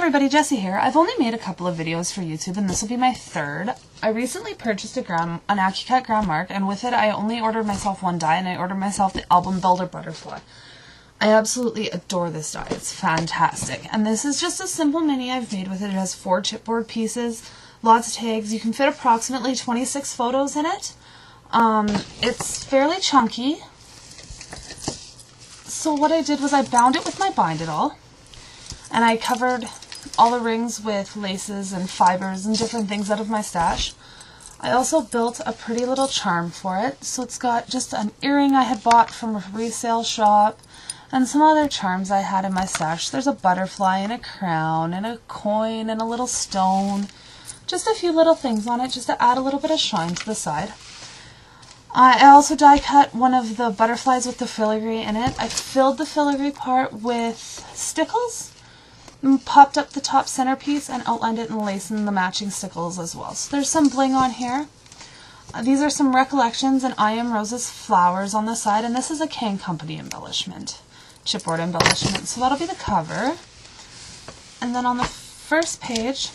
everybody, Jessie here. I've only made a couple of videos for YouTube and this will be my third. I recently purchased an Accucut Grand Mark, and with it I only ordered myself one die, and I ordered myself the Album Builder Butterfly. I absolutely adore this die. It's fantastic. And this is just a simple mini I've made with it. It has 4 chipboard pieces, lots of tags. You can fit approximately 26 photos in it. It's fairly chunky. So what I did was I bound it with my Bind It All. And I covered all the rings with laces and fibers and different things out of my stash. I also built a pretty little charm for it. So it's got just an earring I had bought from a resale shop and some other charms I had in my stash. There's a butterfly and a crown and a coin and a little stone. Just a few little things on it just to add a little bit of shine to the side. I also die cut one of the butterflies with the filigree in it. I filled the filigree part with stickles, and popped up the top centerpiece and outlined it in lace and the matching stickles as well. So there's some bling on here. These are some Recollections and I Am Rose's flowers on the side, and this is a Kane Company embellishment, chipboard embellishment. So that'll be the cover. And then on the first page,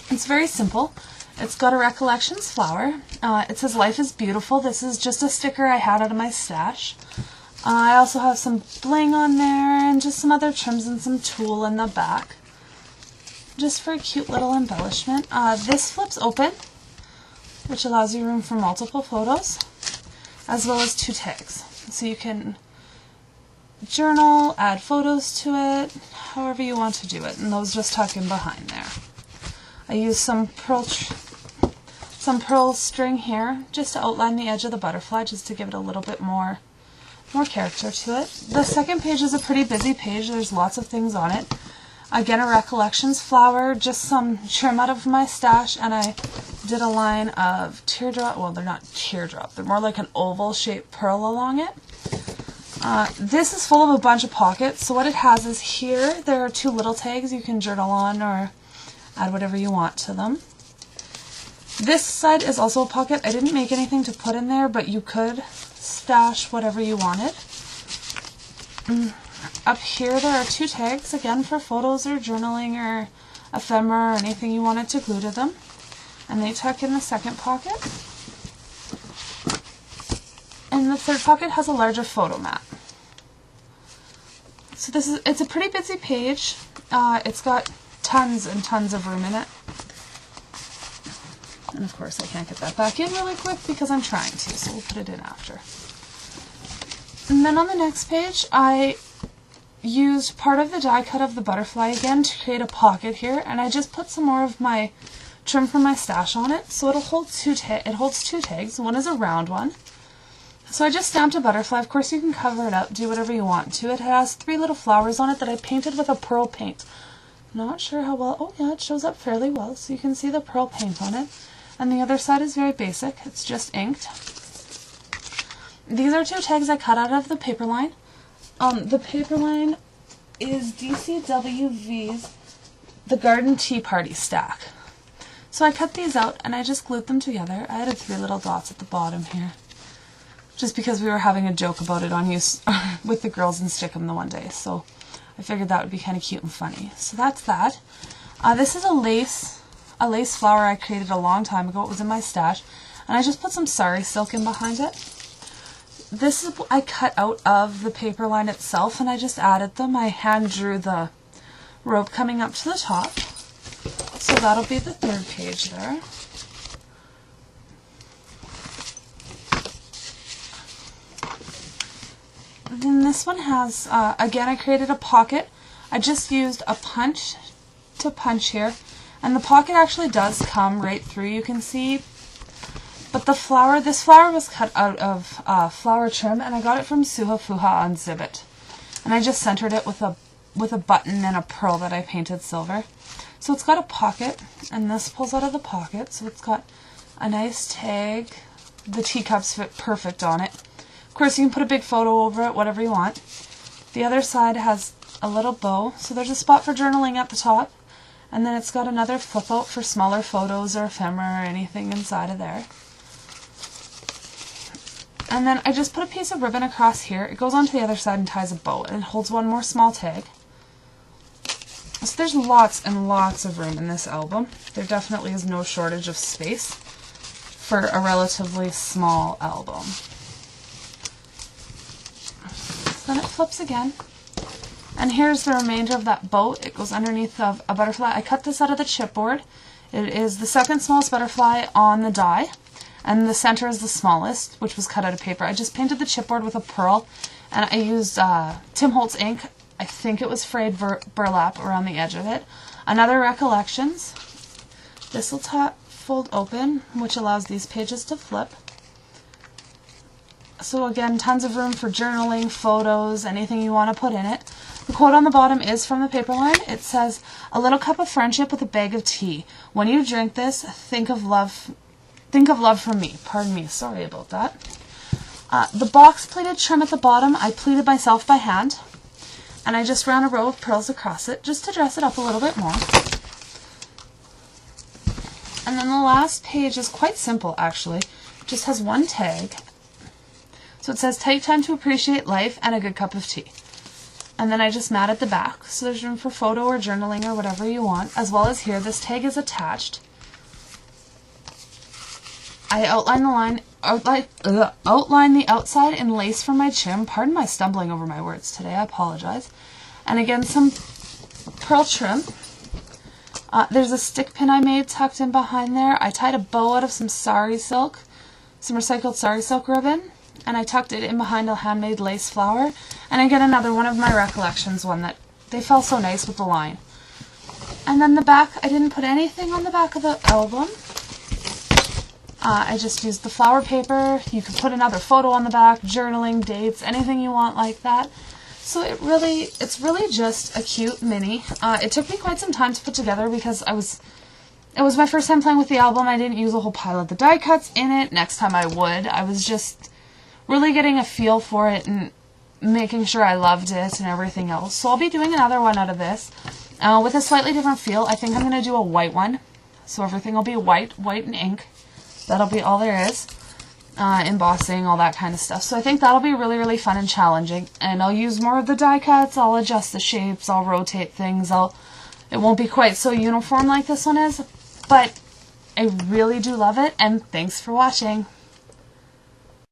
it's very simple. It's got a Recollections flower. It says Life is Beautiful. This is just a sticker I had out of my stash. I also have some bling on there and just some other trims and some tulle in the back, just for a cute little embellishment. This flips open, which allows you room for multiple photos, as well as 2 tags. So you can journal, add photos to it, however you want to do it, and those just tuck in behind there. I used some pearl string here just to outline the edge of the butterfly, just to give it a little bit more character to it. The second page is a pretty busy page. There's lots of things on it. Again, a Recollections flower, just some trim out of my stash, and I did a line of teardrop. Well, they're not teardrop. They're more like an oval shaped pearl along it. This is full of a bunch of pockets. So what it has is here, there are 2 little tags you can journal on or add whatever you want to them. This side is also a pocket. I didn't make anything to put in there, but you could stash whatever you wanted. Up here there are 2 tags, again for photos or journaling or ephemera or anything you wanted to glue to them. And they tuck in the second pocket. And the third pocket has a larger photo mat. So it's a pretty busy page. It's got tons and tons of room in it. And of course I can't get that back in really quick because I'm trying to, so we'll put it in after. And then on the next page, I used part of the die cut of the butterfly again to create a pocket here, and I just put some more of my trim from my stash on it. So it'll hold it holds 2 tags. One is a round one. So I just stamped a butterfly. Of course you can cover it up, do whatever you want to. It has 3 little flowers on it that I painted with a pearl paint. Not sure how well, oh yeah, it shows up fairly well, so you can see the pearl paint on it. And the other side is very basic, it's just inked. These are 2 tags I cut out of the paper line. The paper line is DCWV's The Garden Tea Party Stack. So I cut these out and I just glued them together. I added 3 little dots at the bottom here, just because we were having a joke about it on use with the girls in Stickum the one day. So I figured that would be kind of cute and funny. So that's that. This is a lace flower I created a long time ago. It was in my stash, and I just put some sari silk in behind it. This is I cut out of the paper line itself, and I just added them. I hand drew the rope coming up to the top. So that'll be the 3rd page there. Then this one has, again, I created a pocket. I just used a punch to punch here, and the pocket actually does come right through, you can see. But this flower was cut out of flower trim, and I got it from Suha Fuha on Zibbit. And I just centered it with a button and a pearl that I painted silver. So it's got a pocket, and this pulls out of the pocket, so it's got a nice tag. The teacups fit perfect on it. Of course, you can put a big photo over it, whatever you want. The other side has a little bow, so there's a spot for journaling at the top, and then it's got another flip out for smaller photos or ephemera or anything inside of there. And then I just put a piece of ribbon across here. It goes onto the other side and ties a bow, and it holds one more small tag. So there's lots and lots of room in this album. There definitely is no shortage of space for a relatively small album. So then it flips again. And here's the remainder of that boat. It goes underneath of a butterfly. I cut this out of the chipboard. It is the second smallest butterfly on the die, and the center is the smallest, which was cut out of paper. I just painted the chipboard with a pearl, and I used Tim Holtz ink. I think it was frayed burlap around the edge of it. Another Recollections. This will fold open, which allows these pages to flip. So again, tons of room for journaling, photos, anything you want to put in it. The quote on the bottom is from the paper line. It says, "A little cup of friendship with a bag of tea. When you drink this, think of love from me." Pardon me, sorry about that. The box pleated trim at the bottom, I pleated myself by hand. And I just ran a row of pearls across it just to dress it up a little bit more. And then the last page is quite simple, actually. It just has one tag. So it says, "Take time to appreciate life and a good cup of tea." And then I just matted the back, so there's room for photo or journaling or whatever you want, as well as here. This tag is attached. I outline the outside in lace from my trim. Pardon my stumbling over my words today, I apologize. And again, some pearl trim. There's a stick pin I made tucked in behind there. I tied a bow out of some sari silk, some recycled sari silk ribbon, and I tucked it in behind a handmade lace flower. And again, another one of my Recollections one that they fell so nice with the line. And then the back, I didn't put anything on the back of the album. I just used the flower paper. You could put another photo on the back, journaling, dates, anything you want like that. So it's really just a cute mini. It took me quite some time to put together because it was my first time playing with the album. I didn't use a whole pile of the die cuts in it. Next time I would. I was just really getting a feel for it and making sure I loved it and everything else. So I'll be doing another one out of this with a slightly different feel. I think I'm going to do a white one. So everything will be white and ink. That'll be all there is. Embossing, all that kind of stuff. So I think that'll be really, really fun and challenging. And I'll use more of the die cuts. I'll adjust the shapes. I'll rotate things. It won't be quite so uniform like this one is. But I really do love it. And thanks for watching.